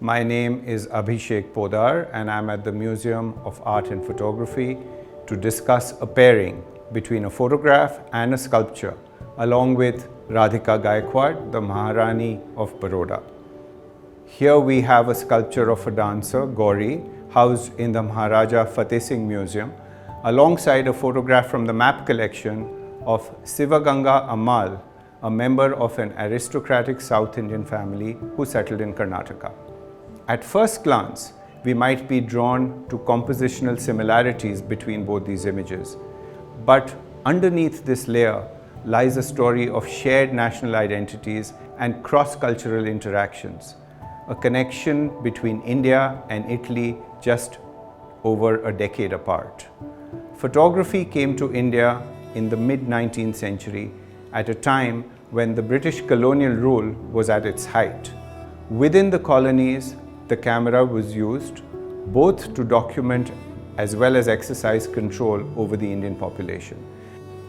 My name is Abhishek Podar and I'm at the Museum of Art and Photography to discuss a pairing between a photograph and a sculpture along with Radhika Gaikwad, the Maharani of Baroda. Here we have a sculpture of a dancer, Gauri, housed in the Maharaja Fateh Singh Museum, alongside a photograph from the map collection of Sivaganga Ammal, a member of an aristocratic South Indian family who settled in Karnataka. At first glance, we might be drawn to compositional similarities between both these images. But underneath this layer lies a story of shared national identities and cross-cultural interactions, a connection between India and Italy just over a decade apart. Photography came to India in the mid-19th century at a time when the British colonial rule was at its height. Within the colonies, the camera was used both to document as well as exercise control over the Indian population.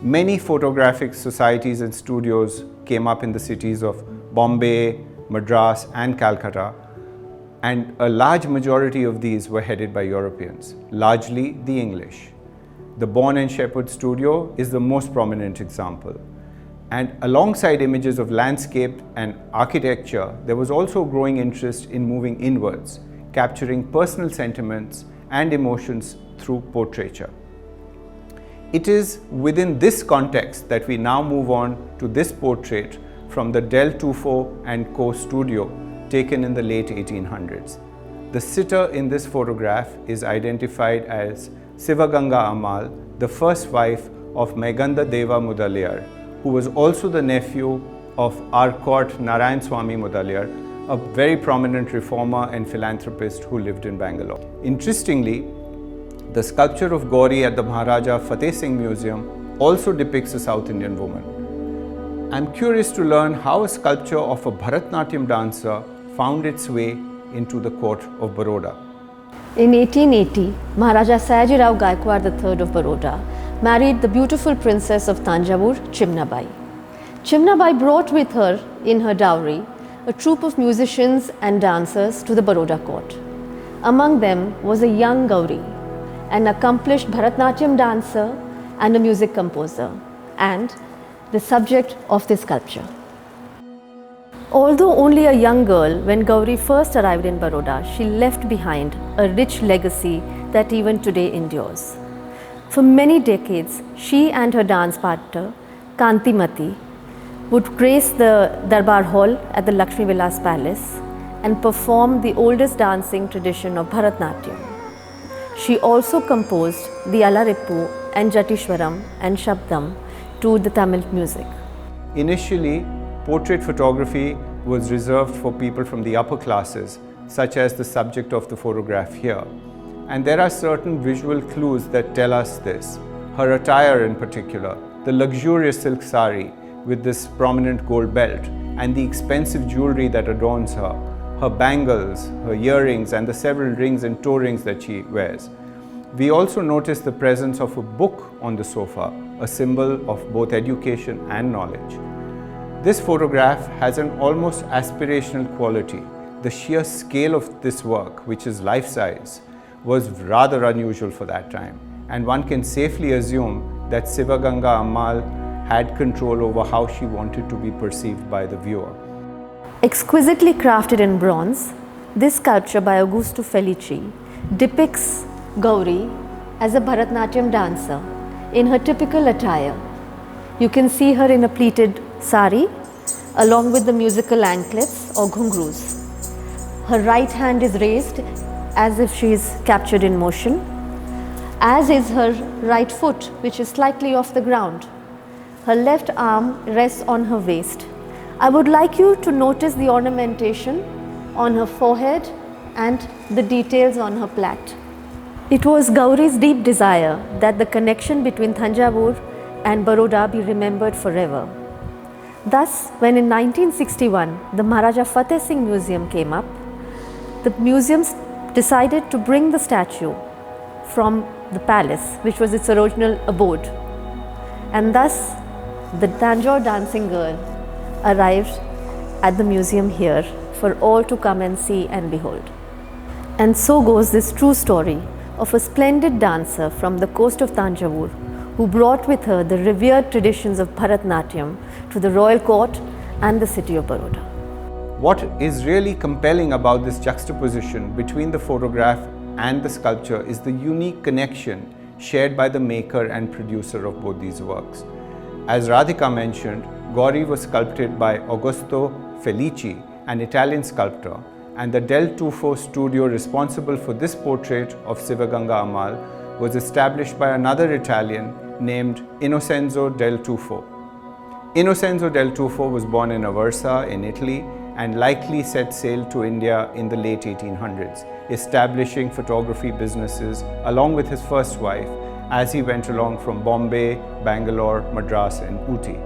Many photographic societies and studios came up in the cities of Bombay, Madras and Calcutta, and a large majority of these were headed by Europeans, largely the English. The Bourne and Shepherd studio is the most prominent example. And alongside images of landscape and architecture, there was also growing interest in moving inwards, capturing personal sentiments and emotions through portraiture. It is within this context that we now move on to this portrait from the Del Tufo and Co. studio taken in the late 1800s. The sitter in this photograph is identified as Sivaganga Ammal, the first wife of Meganda Deva Mudaliar, who was also the nephew of Arcot Narayan Swami Mudaliar, a very prominent reformer and philanthropist who lived in Bangalore. Interestingly, the sculpture of Gauri at the Maharaja Fateh Singh Museum also depicts a South Indian woman. I'm curious to learn how a sculpture of a Bharatnatyam dancer found its way into the court of Baroda. In 1880, Maharaja Sayajirao Gaikwad III of Baroda married the beautiful princess of Thanjavur, Chimnabai. Chimnabai brought with her in her dowry a troupe of musicians and dancers to the Baroda court. Among them was a young Gauri, an accomplished Bharatnatyam dancer and a music composer, and the subject of this sculpture. Although only a young girl, when Gauri first arrived in Baroda, she left behind a rich legacy that even today endures. For many decades, she and her dance partner, Kantimati, would grace the Darbar Hall at the Lakshmi Vilas Palace and perform the oldest dancing tradition of Bharatnatyam. She also composed the Alarippu and Jatishwaram and Shabdam to the Tamil music. Initially, portrait photography was reserved for people from the upper classes, such as the subject of the photograph here. And there are certain visual clues that tell us this. Her attire in particular, the luxurious silk sari with this prominent gold belt and the expensive jewelry that adorns her, her bangles, her earrings and the several rings and toe rings that she wears. We also notice the presence of a book on the sofa, a symbol of both education and knowledge. This photograph has an almost aspirational quality. The sheer scale of this work, which is life-size, was rather unusual for that time, and one can safely assume that Sivaganga Ammal had control over how she wanted to be perceived by the viewer. Exquisitely crafted in bronze, this sculpture by Augusto Felici depicts Gauri as a Bharatnatyam dancer in her typical attire. You can see her in a pleated sari along with the musical anklets or ghungroos. Her right hand is raised as if she is captured in motion, as is her right foot, which is slightly off the ground. Her left arm rests on her waist. I would like you to notice the ornamentation on her forehead and the details on her plait. It was Gauri's deep desire that the connection between Thanjavur and Baroda be remembered forever. Thus, when in 1961 the Maharaja Fateh Singh Museum came up, the museum decided to bring the statue from the palace, which was its original abode. And thus, the Tanjore dancing girl arrived at the museum here for all to come and see and behold. And so goes this true story of a splendid dancer from the coast of Thanjavur who brought with her the revered traditions of Bharatnatyam to the royal court and the city of Baroda. What is really compelling about this juxtaposition between the photograph and the sculpture is the unique connection shared by the maker and producer of both these works. As Radhika mentioned, Gauri was sculpted by Augusto Felici, an Italian sculptor, and the Del Tufo studio responsible for this portrait of Sivaganga Ammal was established by another Italian named Innocenzo Del Tufo. Innocenzo Del Tufo was born in Aversa in Italy and likely set sail to India in the late 1800s, establishing photography businesses along with his first wife as he went along from Bombay, Bangalore, Madras and Ooty.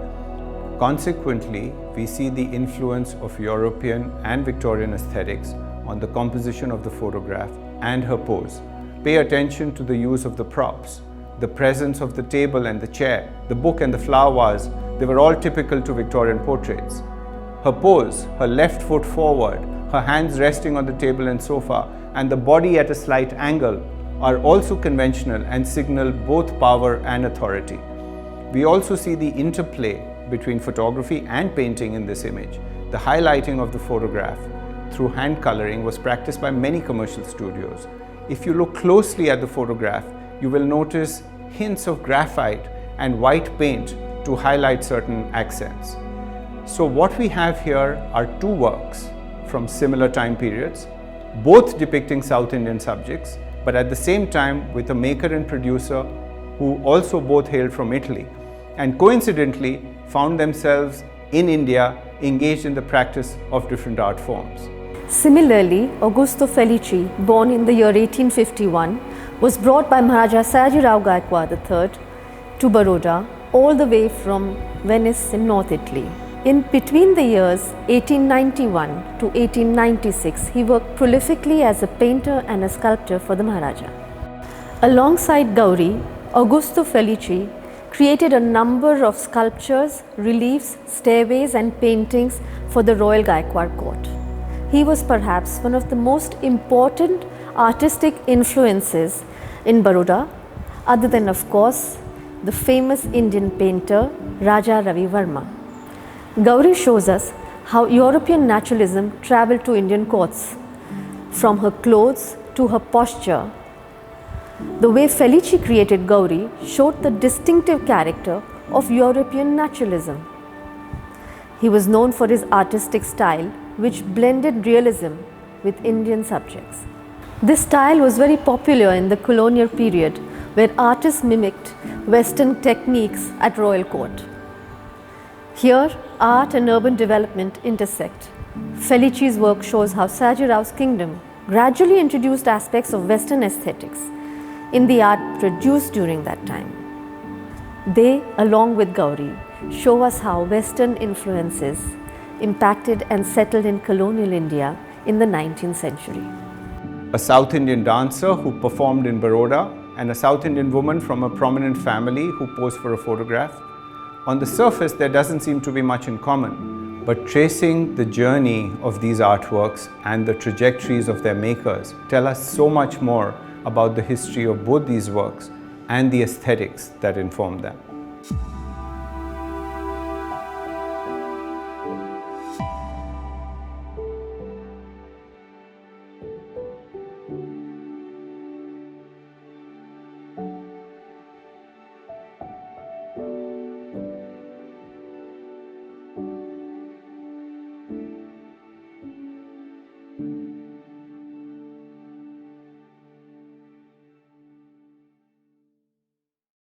Consequently, we see the influence of European and Victorian aesthetics on the composition of the photograph and her pose. Pay attention to the use of the props, the presence of the table and the chair, the book and the flower vase. They were all typical to Victorian portraits. Her pose, her left foot forward, her hands resting on the table and sofa, and the body at a slight angle are also conventional and signal both power and authority. We also see the interplay between photography and painting in this image. The highlighting of the photograph through hand coloring was practiced by many commercial studios. If you look closely at the photograph, you will notice hints of graphite and white paint to highlight certain accents. So what we have here are two works from similar time periods, both depicting South Indian subjects, but at the same time with a maker and producer who also both hailed from Italy and coincidentally found themselves in India engaged in the practice of different art forms. Similarly, Augusto Felici, born in the year 1851, was brought by Maharaja Sayajirao Gaikwad III to Baroda all the way from Venice in North Italy. In between the years 1891 to 1896, he worked prolifically as a painter and a sculptor for the Maharaja. Alongside Gauri, Augusto Felici created a number of sculptures, reliefs, stairways and paintings for the royal Gaikwad court. He was perhaps one of the most important artistic influences in Baroda, other than of course the famous Indian painter Raja Ravi Verma. Gauri shows us how European naturalism travelled to Indian courts, from her clothes to her posture. The way Felici created Gauri showed the distinctive character of European naturalism. He was known for his artistic style, which blended realism with Indian subjects. This style was very popular in the colonial period, where artists mimicked Western techniques at royal court. Here, art and urban development intersect. Felici's work shows how Sayajirao's kingdom gradually introduced aspects of Western aesthetics in the art produced during that time. They, along with Gauri, show us how Western influences impacted and settled in colonial India in the 19th century. A South Indian dancer who performed in Baroda and a South Indian woman from a prominent family who posed for a photograph. On the surface, there doesn't seem to be much in common, but tracing the journey of these artworks and the trajectories of their makers tell us so much more about the history of both these works and the aesthetics that inform them.